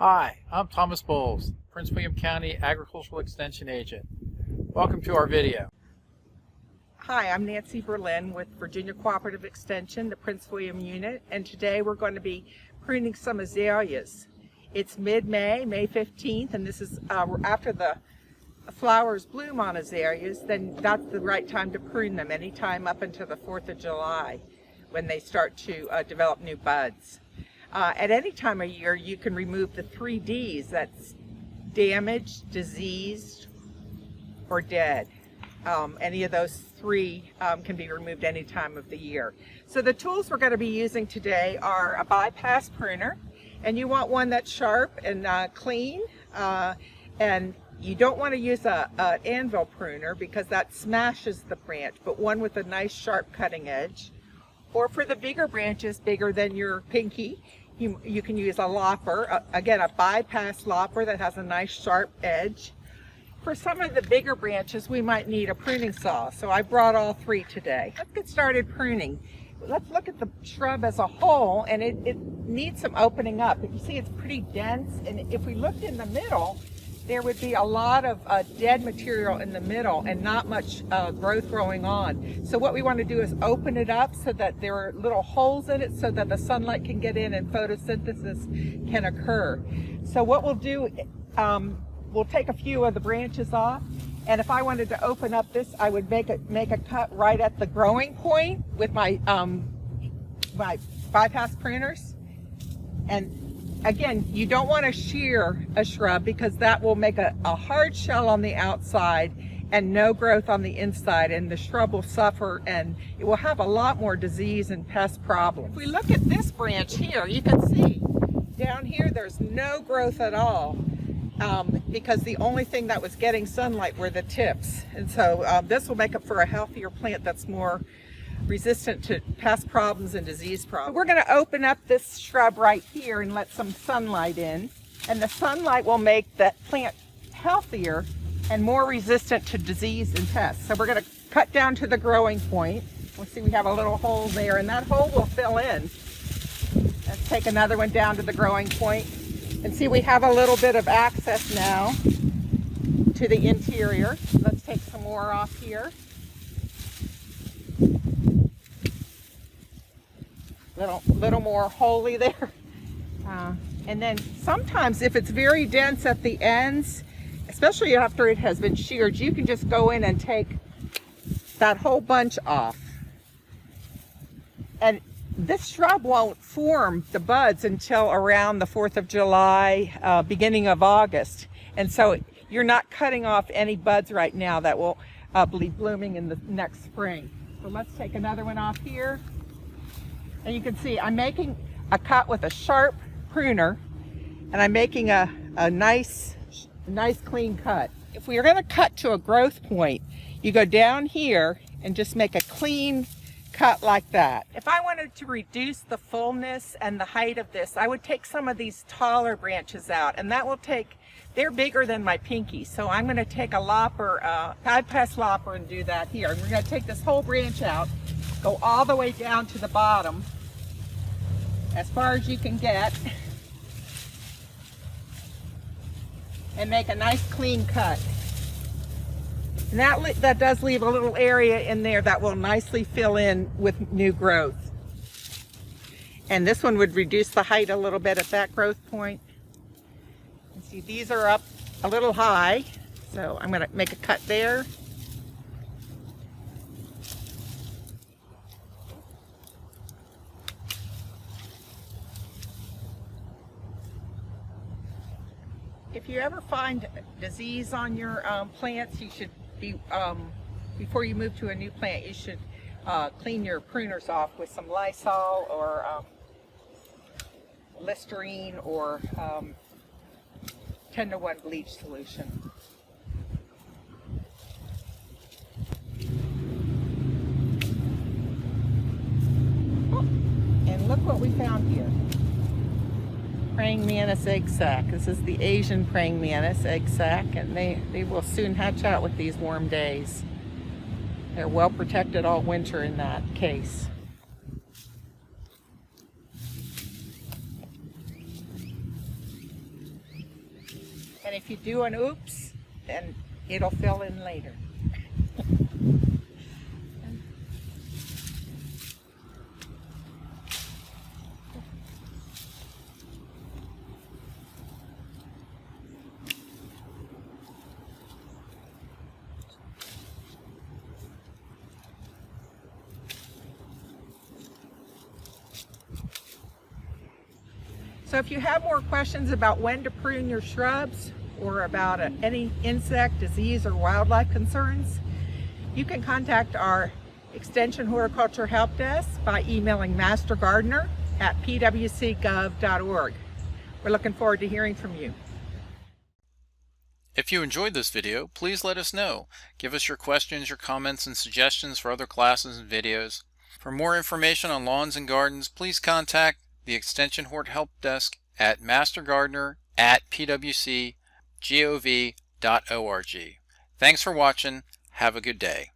Hi, I'm Thomas Bowles, Prince William County Agricultural Extension Agent. Welcome to our video. Hi, I'm Nancy Berlin with Virginia Cooperative Extension, the Prince William unit, and today we're going to be pruning some azaleas. It's mid-May, May 15th, and this is after the flowers bloom on azaleas, then that's the right time to prune them, anytime up until the 4th of July when they start to develop new buds. At any time of year, you can remove the 3 Ds, that's damaged, diseased, or dead. Any of those 3 can be removed any time of the year. So the tools we're going to be using today are a bypass pruner, and you want one that's sharp and clean, and you don't want to use an anvil pruner because that smashes the branch, but one with a nice sharp cutting edge. Or for the bigger branches, bigger than your pinky, you can use a lopper, again a bypass lopper that has a nice sharp edge. For some of the bigger branches, we might need a pruning saw, so I brought all 3 today. Let's get started pruning. Let's look at the shrub as a whole, and it needs some opening up. You see it's pretty dense, and if we looked in the middle, there would be a lot of dead material in the middle and not much growth growing on. So what we want to do is open it up so that there are little holes in it so that the sunlight can get in and photosynthesis can occur. So what we'll do, we'll take a few of the branches off, and if I wanted to open up this, I would make a cut right at the growing point with my my bypass pruners. And again, you don't want to shear a shrub because that will make a hard shell on the outside and no growth on the inside, and the shrub will suffer and it will have a lot more disease and pest problems. If we look at this branch here, you can see down here there's no growth at all because the only thing that was getting sunlight were the tips. And so this will make it for a healthier plant that's more resistant to pest problems and disease problems. We're going to open up this shrub right here and let some sunlight in, and the sunlight will make that plant healthier and more resistant to disease and pests. So we're going to cut down to the growing point. We'll see we have a little hole there, and that hole will fill in. Let's take another one down to the growing point and see we have a little bit of access now to the interior. Let's take some more off here. Little more holy there. And then sometimes if it's very dense at the ends, especially after it has been sheared, you can just go in and take that whole bunch off. And this shrub won't form the buds until around the 4th of July, beginning of August. And so you're not cutting off any buds right now that will be blooming in the next spring. So let's take another one off here. And you can see I'm making a cut with a sharp pruner, and I'm making a nice clean cut. If we are going to cut to a growth point, you go down here and just make a clean cut like that. If I wanted to reduce the fullness and the height of this, I would take some of these taller branches out, and that will take, they're bigger than my pinky, so I'm going to take a lopper, bypass lopper, and do that here. And we're going to take this whole branch out, go all the way down to the bottom, as far as you can get, and make a nice clean cut. And that does leave a little area in there that will nicely fill in with new growth. And this one would reduce the height a little bit at that growth point. And see, these are up a little high, so I'm going to make a cut there. If you ever find disease on your plants, you should be, before you move to a new plant, you should clean your pruners off with some lysol or Listerine or 10-to-1 bleach solution. Oh, and look what we found here. Praying mantis egg sac. This is the Asian praying mantis egg sac, and they will soon hatch out with these warm days. They're well protected all winter in that case. And if you do an oops, then it'll fill in later. So if you have more questions about when to prune your shrubs or about any insect, disease, or wildlife concerns, you can contact our Extension Horticulture Help Desk by emailing mastergardener@pwcgov.org. We're looking forward to hearing from you. If you enjoyed this video, please let us know. Give us your questions, your comments, and suggestions for other classes and videos. For more information on lawns and gardens, please contact the Extension Hort Help Desk at mastergardener@pwcgov.org. Thanks for watching. Have a good day.